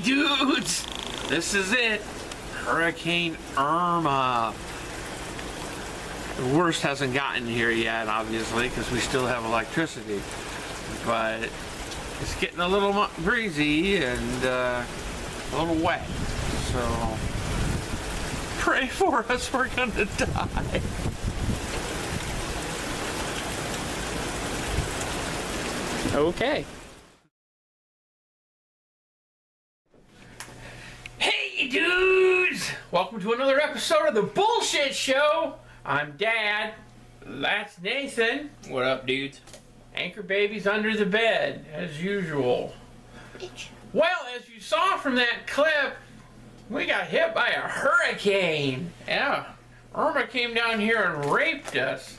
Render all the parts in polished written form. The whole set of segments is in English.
dudes! This is it. Hurricane Irma. The worst hasn't gotten here yet, obviously, because we still have electricity. But it's getting a little breezy and a little wet. So pray for us, we're gonna die. Okay. Hey dudes! Welcome to another episode of the Bullshit Show. I'm Dad. That's Nathan. What up, dudes? Anchor baby's under the bed, as usual. Bitch. Well, as you saw from that clip, we got hit by a hurricane. Yeah. Irma came down here and raped us.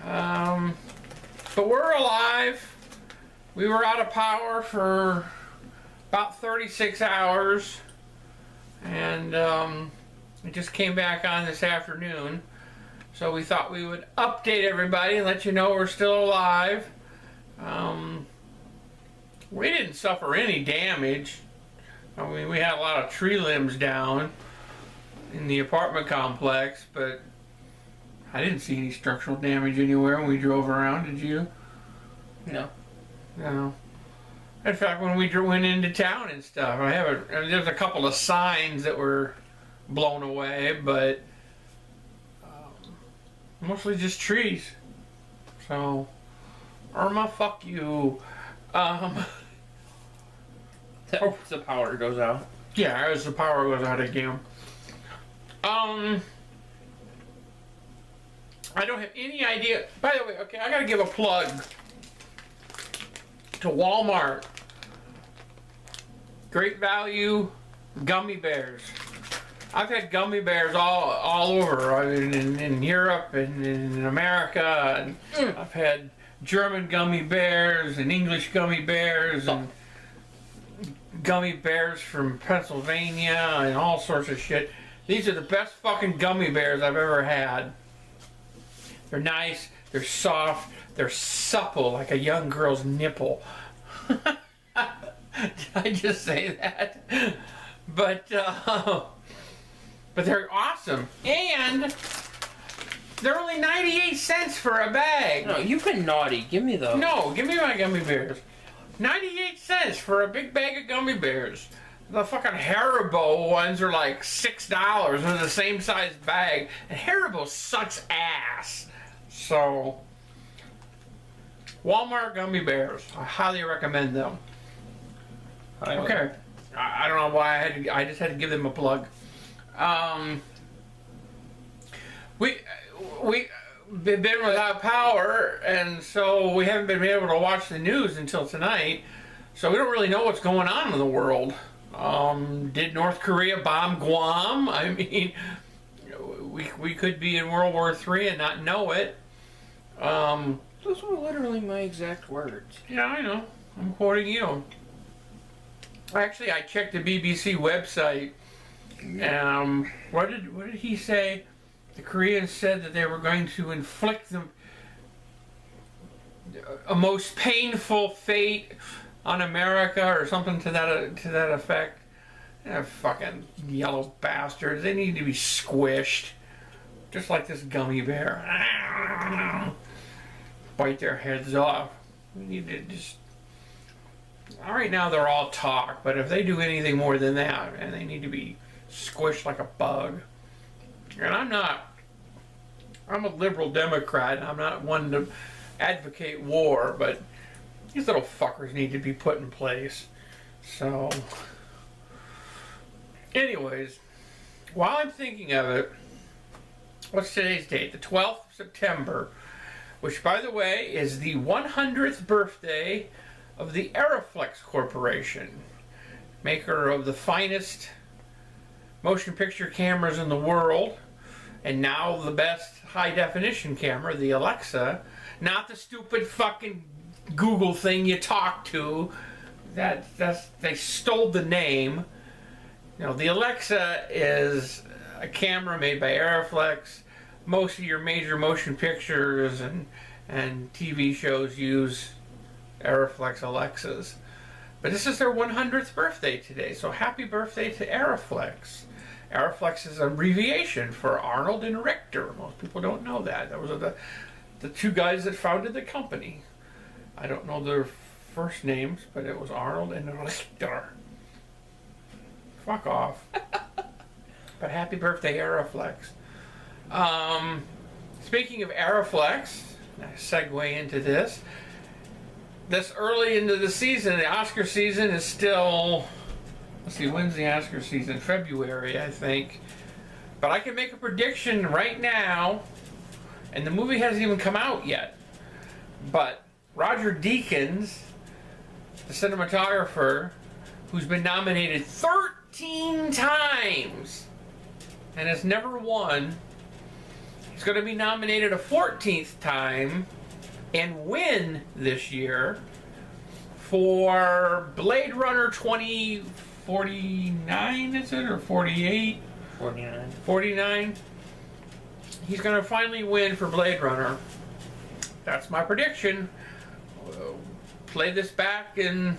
But we're alive. We were out of power for about 36 hours. And it just came back on this afternoon. So we thought we would update everybody and let you know we're still alive. We didn't suffer any damage. I mean, we had a lot of tree limbs down in the apartment complex, but I didn't see any structural damage anywhere when we drove around. Did you? No. No. In fact, when we went into town and stuff, there's a couple of signs that were blown away, but mostly just trees. So, Irma, fuck you. The power goes out. Yeah, as the power goes out again. I don't have any idea. By the way, okay, I gotta give a plug to Walmart. Great value gummy bears. I've had gummy bears all over. I mean, in Europe and in America. And I've had German gummy bears and English gummy bears and gummy bears from Pennsylvania and all sorts of shit. These are the best fucking gummy bears I've ever had. They're nice, they're soft, they're supple like a young girl's nipple. Did I just say that? But they're awesome. And they're only 98 cents for a bag. No, you've been naughty. Give me those. No, give me my gummy bears. 98 cents for a big bag of gummy bears. The fucking Haribo ones are like $6 in the same size bag. And Haribo sucks ass. So, Walmart gummy bears. I highly recommend them. Okay. I don't know why I just had to give them a plug. We've been without power, and so we haven't been able to watch the news until tonight. So we don't really know what's going on in the world. Did North Korea bomb Guam? I mean, we could be in World War III and not know it. Those were literally my exact words. Yeah, I know. I'm quoting you. Actually, I checked the BBC website. What did he say? The Koreans said that they were going to inflict them a most painful fate on America or something to that effect. Fucking yellow bastards. They need to be squished. Just like this gummy bear. Bite their heads off. We need to just... Right now they're all talk, but if they do anything more than that, and they need to be squished like a bug. And I'm a liberal Democrat, and I'm not one to advocate war, but these little fuckers need to be put in place. So, anyways, while I'm thinking of it, what's today's date? The 12th of September, which, by the way, is the 100th birthday of the Arriflex Corporation, maker of the finest motion picture cameras in the world, and now the best high-definition camera, the Alexa, not the stupid fucking Google thing you talk to. They stole the name. You know, the Alexa is a camera made by Arriflex. Most of your major motion pictures and TV shows use Arriflex Alexas. But this is their 100th birthday today, so happy birthday to Arriflex. Arriflex is an abbreviation for Arnold and Richter. Most people don't know that. Those are the two guys that founded the company. I don't know their first names, but it was Arnold and Richter. Fuck off. But happy birthday, Arriflex. Speaking of Arriflex, I segue into this. This early into the season, the Oscar season is still, let's see, when's the Oscar season? February, I think. But I can make a prediction right now, and the movie hasn't even come out yet. But Roger Deakins, the cinematographer, who's been nominated 13 times and has never won, he's going to be nominated a 14th time and win this year for Blade Runner 2049, is it, or 48? 49. 49. He's going to finally win for Blade Runner. That's my prediction. Play this back in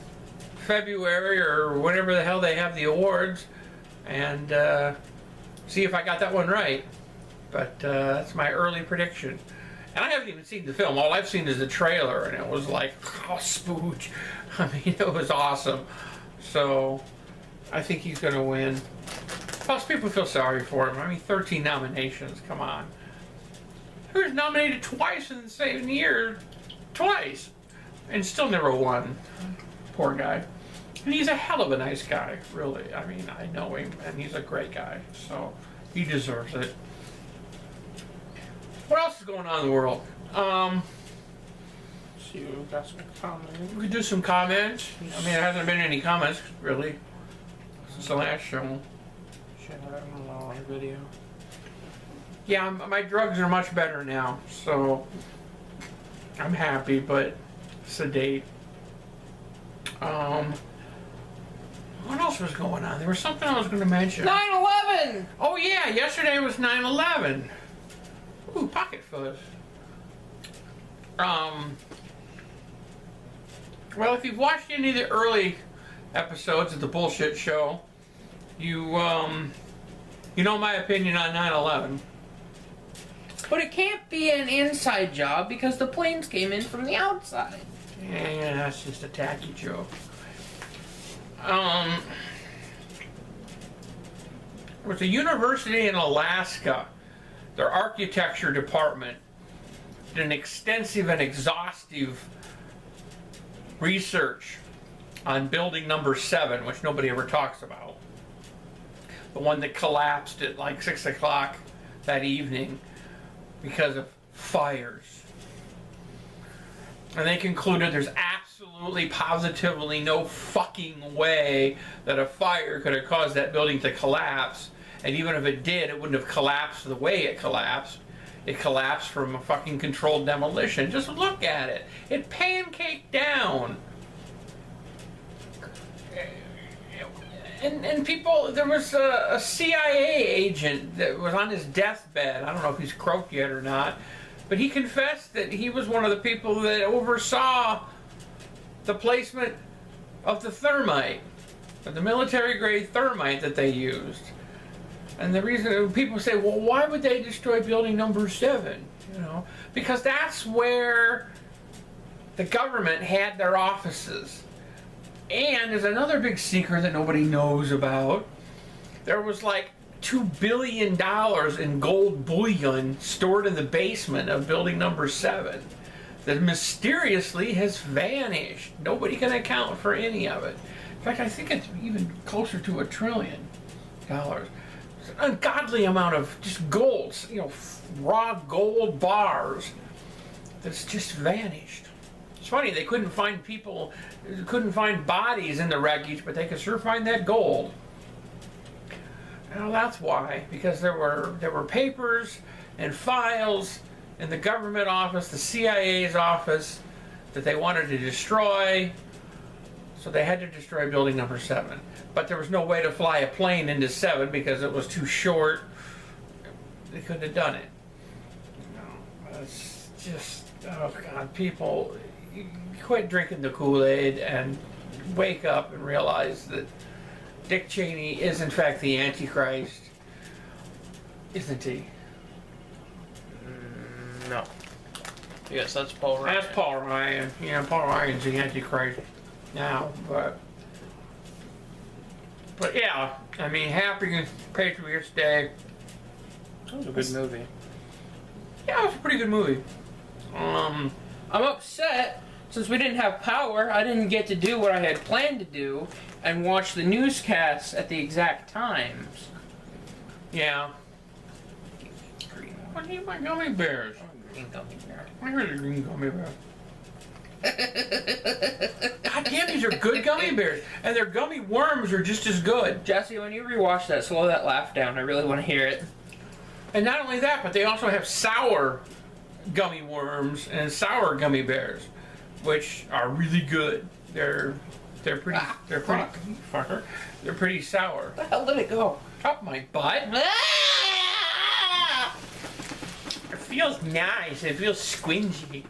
February or whenever the hell they have the awards and see if I got that one right. But that's my early prediction. And I haven't even seen the film. All I've seen is the trailer, and it was like, oh, spooge. I mean, it was awesome. So, I think he's going to win. Plus, people feel sorry for him. I mean, 13 nominations, come on. He was nominated twice in the same year. Twice. And still never won. Poor guy. And he's a hell of a nice guy, really. I mean, I know him, and he's a great guy. So, he deserves it. What else is going on in the world? See, we've got some comments. We could do some comments. I mean, there hasn't been any comments, really, since the last show. Shout out on video. Yeah, my drugs are much better now, so I'm happy, but sedate. What else was going on? There was something I was going to mention. 9/11! Oh yeah, yesterday was 9/11. Ooh, pocket fuzz. Well, if you've watched any of the early episodes of the bullshit show, you know my opinion on 9/11. But it can't be an inside job because the planes came in from the outside. Yeah, that's just a tacky joke. It was a university in Alaska. Their architecture department did an extensive and exhaustive research on building number 7, which nobody ever talks about. The one that collapsed at like 6 o'clock that evening because of fires. And they concluded there's absolutely, positively no fucking way that a fire could have caused that building to collapse. And even if it did, it wouldn't have collapsed the way it collapsed. It collapsed from a fucking controlled demolition. Just look at it. It pancaked down. And people, there was a CIA agent that was on his deathbed. I don't know if he's croaked yet or not. But he confessed that he was one of the people that oversaw the placement of the thermite, of the military-grade thermite that they used. And the reason people say, well, why would they destroy building number 7? You know, because that's where the government had their offices. And there's another big secret that nobody knows about. There was like $2 billion in gold bullion stored in the basement of building number 7 that mysteriously has vanished. Nobody can account for any of it. In fact, I think it's even closer to $1 trillion. It's an ungodly amount of just gold, you know, raw gold bars that's just vanished. It's funny, they couldn't find people, couldn't find bodies in the wreckage, but they could sure find that gold. Well, that's why, because there were papers and files in the government office, the CIA's office, that they wanted to destroy, so they had to destroy building number 7. But there was no way to fly a plane into 7 because it was too short. They couldn't have done it. No, it's just, oh God, people, quit drinking the Kool-Aid and wake up and realize that Dick Cheney is in fact the Antichrist, isn't he? No. Yes, that's Paul Ryan. That's Paul Ryan. Yeah, Paul Ryan's the Antichrist now, but yeah, I mean, happy Patriots Day. That was a good movie. Yeah, it was a pretty good movie. I'm upset since we didn't have power. I didn't get to do what I had planned to do and watch the newscasts at the exact times. Yeah. I need my gummy bears. Green gummy bear. I heard the green gummy bear. God damn, these are good gummy bears. And their gummy worms are just as good. Jesse, when you rewatch that, slow that laugh down. I really want to hear it. And not only that, but they also have sour gummy worms and sour gummy bears, which are really good. They're pretty fucker. They're pretty sour. Where the hell did it go? Up my butt. It feels nice. It feels squingy.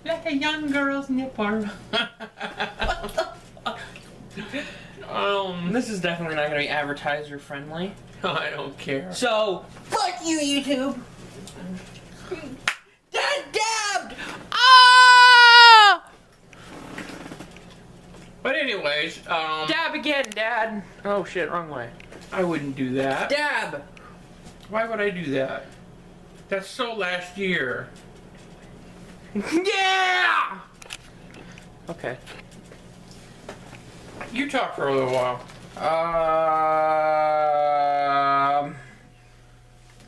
Like a young girl's nipple. What the fuck? This is definitely not going to be advertiser friendly. I don't care. So, fuck you, YouTube. Dad dabbed! Ah! But anyways, Dab again, Dad. Oh shit, wrong way. I wouldn't do that. Dab! Why would I do that? That's so last year. Yeah! Okay. You talk for a little while.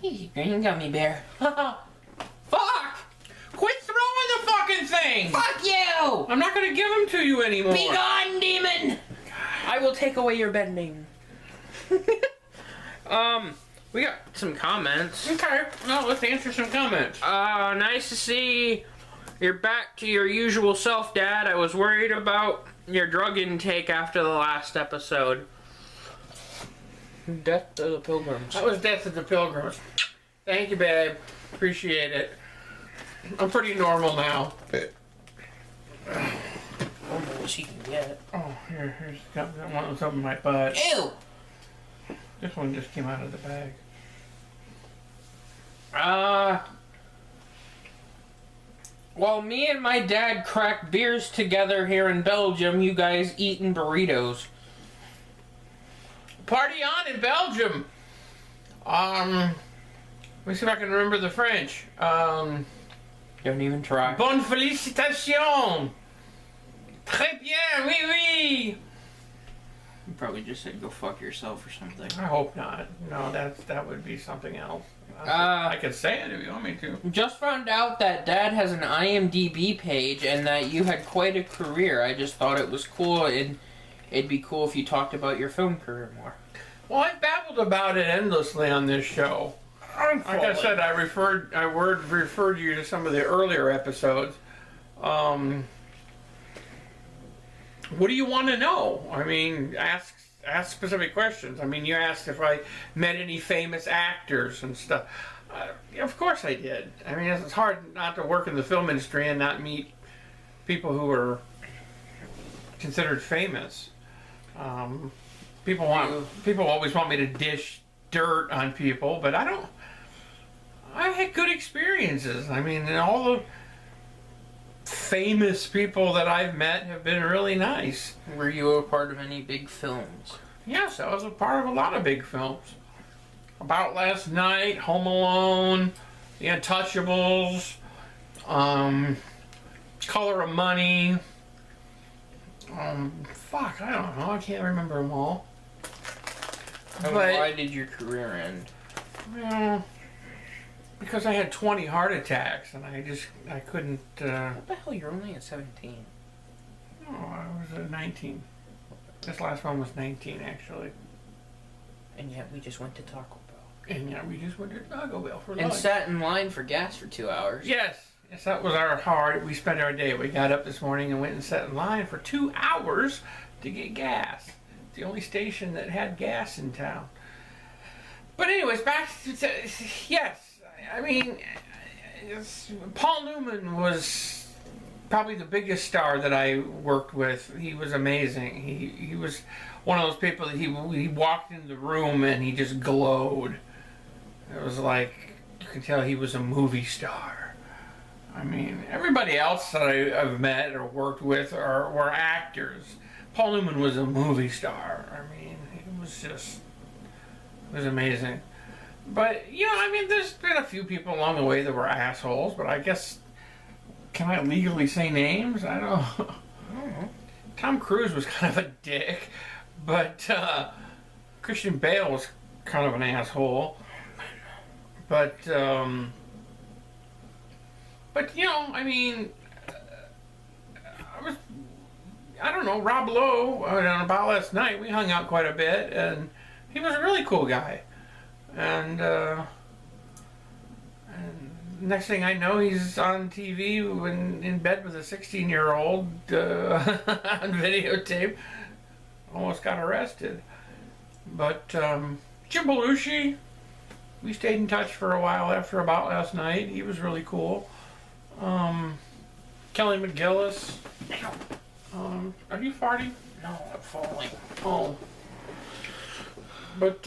Easy green gummy bear. Fuck! Quit throwing the fucking thing! Fuck you! I'm not gonna give them to you anymore. Be gone, demon! I will take away your bending. We got some comments. Okay, well, let's answer some comments. Nice to see you're back to your usual self, Dad. I was worried about your drug intake after the last episode. Death of the Pilgrims. That was Death of the Pilgrims. Thank you, babe. Appreciate it. I'm pretty normal now. Almost he can get. Oh, here's got one was up in my butt. Ew! This one just came out of the bag. While me and my dad crack beers together here in Belgium, you guys eating burritos. Party on in Belgium. Let me see if I can remember the French. Don't even try. Bonne félicitation. Très bien, oui, oui. You probably just said go fuck yourself or something. I hope not. No, that would be something else. I could say it if you want me to. Just found out that Dad has an IMDb page and that you had quite a career. I just thought it was cool, and it'd be cool if you talked about your film career more. Well, I've babbled about it endlessly on this show. Like I said, I referred you to some of the earlier episodes. What do you want to know? I mean, ask specific questions. I mean, you asked if I met any famous actors and stuff. Of course I did. I mean, it's hard not to work in the film industry and not meet people who are considered famous. People always want me to dish dirt on people, but I don't. I had good experiences. I mean, all the famous people that I've met have been really nice. Were you a part of any big films? Yes, I was a part of a lot of big films. About Last Night, Home Alone, The Untouchables, Color of Money. Fuck, I don't know. I can't remember them all. And why did your career end? Well, because I had 20 heart attacks and I couldn't. What the hell? You're only at 17. No, I was at 19. This last one was 19, actually. And yet we just went to Taco Bell. And yeah, we just went to Taco Bell for lunch. And sat in line for gas for 2 hours. Yes, that was we spent our day. We got up this morning and went and sat in line for 2 hours to get gas. It's the only station that had gas in town. But anyways, back to yes. I mean, Paul Newman was probably the biggest star that I worked with. He was amazing. He was one of those people that he walked into the room and he just glowed. It was like you could tell he was a movie star. I mean, everybody else that I've met or worked with were actors. Paul Newman was a movie star. I mean, it was amazing. But, you know, I mean, there's been a few people along the way that were assholes, but I guess, can I legally say names? I don't know. Tom Cruise was kind of a dick, but Christian Bale was kind of an asshole. But you know, I mean, I don't know, Rob Lowe, on About Last Night, we hung out quite a bit, and he was a really cool guy. And next thing I know, he's on TV in bed with a 16-year-old on videotape. Almost got arrested. But Jim Belushi, we stayed in touch for a while after About Last Night. He was really cool. Kelly McGillis. Are you farting? No, I'm falling. Oh. But,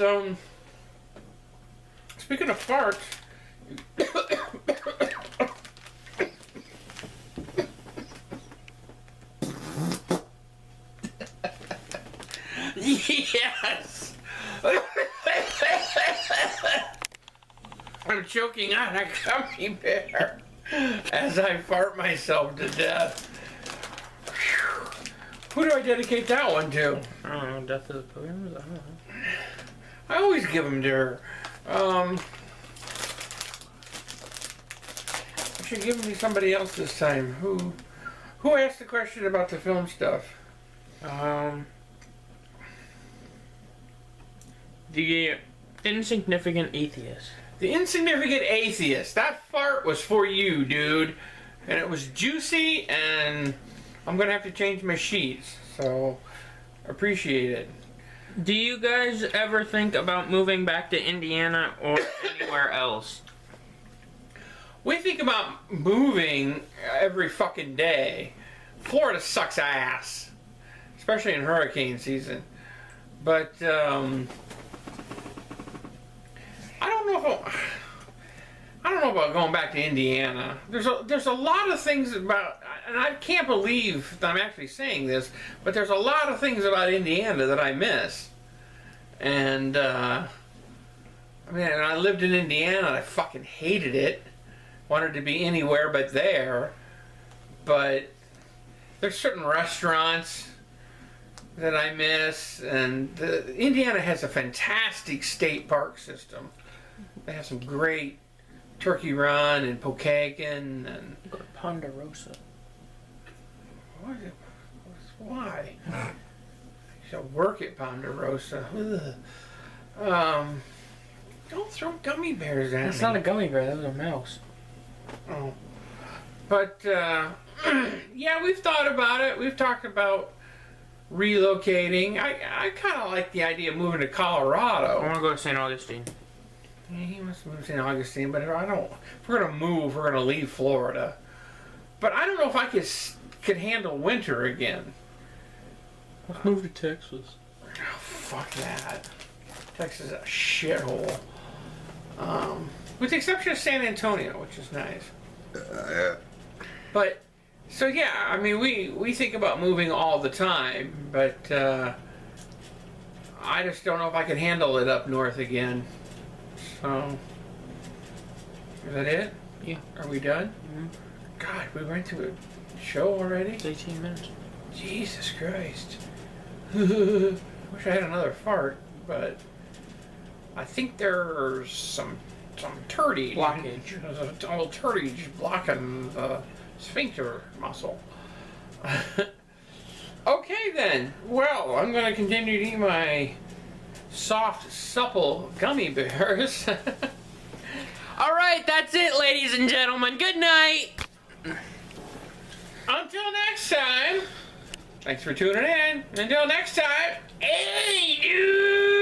speaking of farts, yes! I'm choking on a gummy bear as I fart myself to death. Who do I dedicate that one to? I don't know, Death of the Pilgrims? I don't know. I always give them to her. I should give them to somebody else this time. Who asked the question about the film stuff? The insignificant atheist. The insignificant atheist. That fart was for you, dude. And it was juicy, and I'm gonna have to change my sheets. So, appreciate it. Do you guys ever think about moving back to Indiana or anywhere else? We think about moving every fucking day. Florida sucks ass. Especially in hurricane season. But, I don't know about going back to Indiana. There's a lot of things about, and I can't believe that I'm actually saying this, but there's a lot of things about Indiana that I miss. And I mean, I lived in Indiana and I fucking hated it. Wanted to be anywhere but there. But there's certain restaurants that I miss, and Indiana has a fantastic state park system. They have some great Turkey Run and Pokagon and Go to Ponderosa. Why? You should work at Ponderosa. Don't throw gummy bears at me. That's not a gummy bear, that was a mouse. Oh. But, yeah, we've thought about it. We've talked about relocating. I kind of like the idea of moving to Colorado. I want to go to St. Augustine. Yeah, he must move to St. Augustine, but if we're going to move, we're going to leave Florida. But I don't know if I could handle winter again. Let's move to Texas. Oh, fuck that. Texas is a shithole. With the exception of San Antonio, which is nice. But, so yeah, I mean, we think about moving all the time, but I just don't know if I can handle it up north again. So, is that it? Yeah. Are we done? Mm-hmm. God, we went to a show already? It's 18 minutes. Jesus Christ. Wish I had another fart, but I think there's some turdage. Blockage. There's a little turdage blocking the sphincter muscle. Okay then. Well, I'm going to continue to eat my soft, supple gummy bears. Alright, that's it, ladies and gentlemen. Good night. Until next time. Thanks for tuning in. Until next time. Hey, dude.